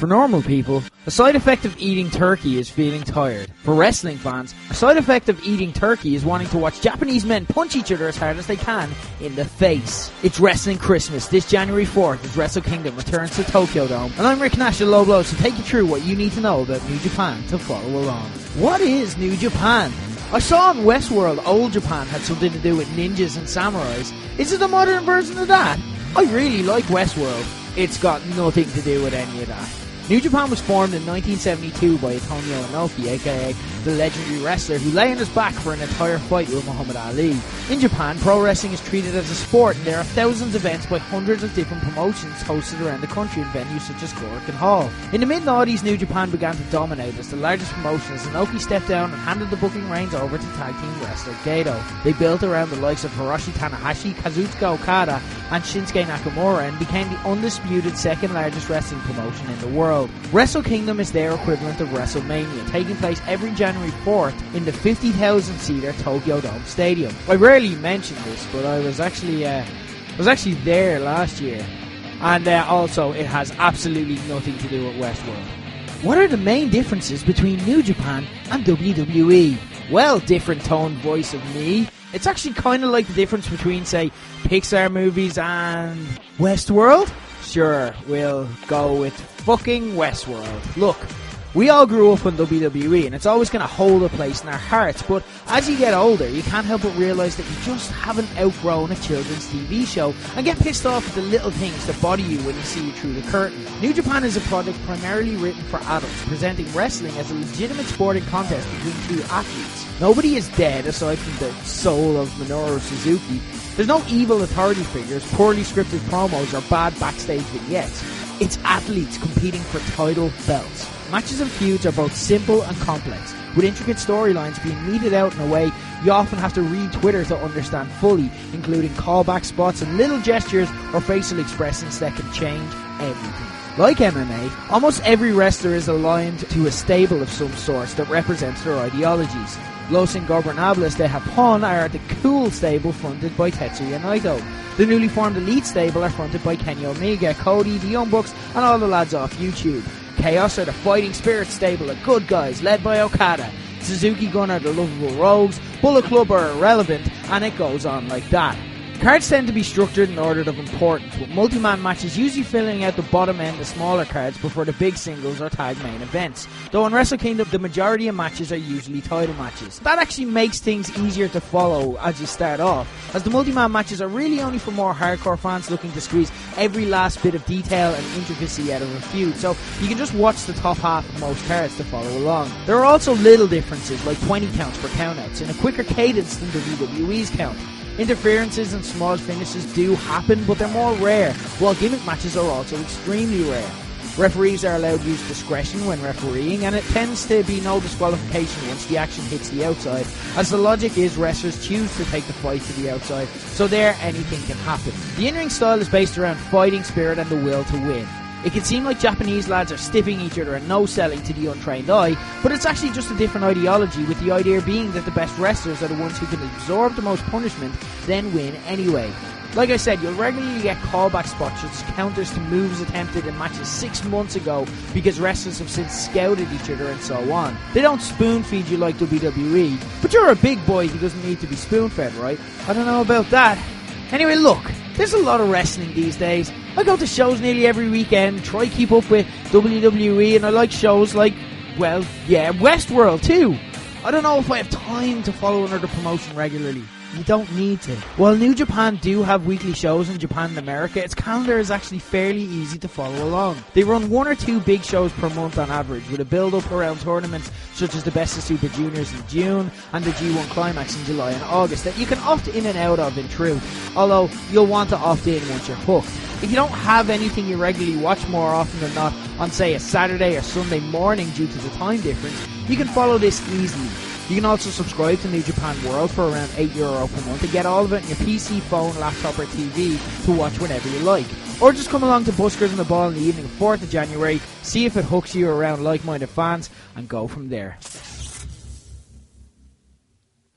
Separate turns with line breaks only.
For normal people, a side effect of eating turkey is feeling tired. For wrestling fans, a side effect of eating turkey is wanting to watch Japanese men punch each other as hard as they can in the face. It's Wrestling Christmas this January 4th as Wrestle Kingdom returns to Tokyo Dome. And I'm Rick Nash at Low Blows to take you through what you need to know about New Japan to follow along. What is New Japan? I saw on Westworld Old Japan had something to do with ninjas and samurais. Is it a modern version of that? I really like Westworld. It's got nothing to do with any of that. New Japan was formed in 1972 by Antonio Inoki, aka the legendary wrestler who lay on his back for an entire fight with Muhammad Ali. In Japan, pro wrestling is treated as a sport and there are thousands of events by hundreds of different promotions hosted around the country in venues such as Korakuen Hall. In the mid-noughties, New Japan began to dominate as the largest promotion as Inoki stepped down and handed the booking reins over to tag team wrestler Gedo. They built around the likes of Hiroshi Tanahashi, Kazuchika Okada and Shinsuke Nakamura and became the undisputed second largest wrestling promotion in the world. Wrestle Kingdom is their equivalent of WrestleMania, taking place every January 4th in the 50,000-seater Tokyo Dome Stadium. I rarely mention this, but I was actually there last year, and also it has absolutely nothing to do with Westworld. What are the main differences between New Japan and WWE? Well, different tone voice of me. It's actually kind of like the difference between, say, Pixar movies and Westworld. Sure, we'll go with fucking Westworld. Look, we all grew up on WWE and it's always going to hold a place in our hearts, but as you get older, you can't help but realise that you just haven't outgrown a children's TV show and get pissed off at the little things that bother you when you see it through the curtain. New Japan is a product primarily written for adults, presenting wrestling as a legitimate sporting contest between two athletes. Nobody is dead aside from the soul of Minoru Suzuki. There's no evil authority figures, poorly scripted promos, or bad backstage vignettes. It's athletes competing for title belts. Matches and feuds are both simple and complex, with intricate storylines being meted out in a way you often have to read Twitter to understand fully, including callback spots and little gestures or facial expressions that can change everything. Like MMA, almost every wrestler is aligned to a stable of some sort that represents their ideologies. Los Ingobernables de Japón are the cool stable fronted by Tetsuya Naito. The newly formed Elite stable are fronted by Kenny Omega, Cody, the Young Bucks and all the lads off YouTube. Chaos are the Fighting Spirit stable of good guys led by Okada. Suzuki Gun are the lovable rogues, Bullet Club are irrelevant, and it goes on like that. Cards tend to be structured in order of importance, with multi-man matches usually filling out the bottom end of smaller cards before the big singles or tag main events. Though in Wrestle Kingdom, the majority of matches are usually title matches. That actually makes things easier to follow as you start off, as the multi-man matches are really only for more hardcore fans looking to squeeze every last bit of detail and intricacy out of a feud, so you can just watch the top half of most cards to follow along. There are also little differences, like 20 counts for countouts, and a quicker cadence than WWE's count. Interferences and small finishes do happen, but they're more rare, while gimmick matches are also extremely rare. Referees are allowed to use discretion when refereeing, and it tends to be no disqualification once the action hits the outside, as the logic is wrestlers choose to take the fight to the outside, so there anything can happen. The in-ring style is based around fighting spirit and the will to win. It can seem like Japanese lads are stiffing each other and no-selling to the untrained eye, but it's actually just a different ideology, with the idea being that the best wrestlers are the ones who can absorb the most punishment, then win anyway. Like I said, you'll regularly get callback spots such as counters to moves attempted in matches 6 months ago because wrestlers have since scouted each other and so on. They don't spoon-feed you like WWE, but you're a big boy who doesn't need to be spoon-fed, right? I don't know about that. Anyway, look, there's a lot of wrestling these days. I go to shows nearly every weekend, try to keep up with WWE, and I like shows like, well, yeah, Westworld too. I don't know if I have time to follow another promotion regularly. You don't need to. While New Japan do have weekly shows in Japan and America, its calendar is actually fairly easy to follow along. They run 1 or 2 big shows per month on average, with a build-up around tournaments such as the Best of Super Juniors in June and the G1 Climax in July and August that you can opt in and out of in truth, although you'll want to opt in once you're hooked. If you don't have anything you regularly watch more often than not on, say, a Saturday or Sunday morning due to the time difference, you can follow this easily. You can also subscribe to New Japan World for around €8 per month and get all of it on your PC, phone, laptop or TV to watch whenever you like. Or just come along to Buskers on the Ball in the evening of 4th of January, see if it hooks you around like-minded fans and go from there.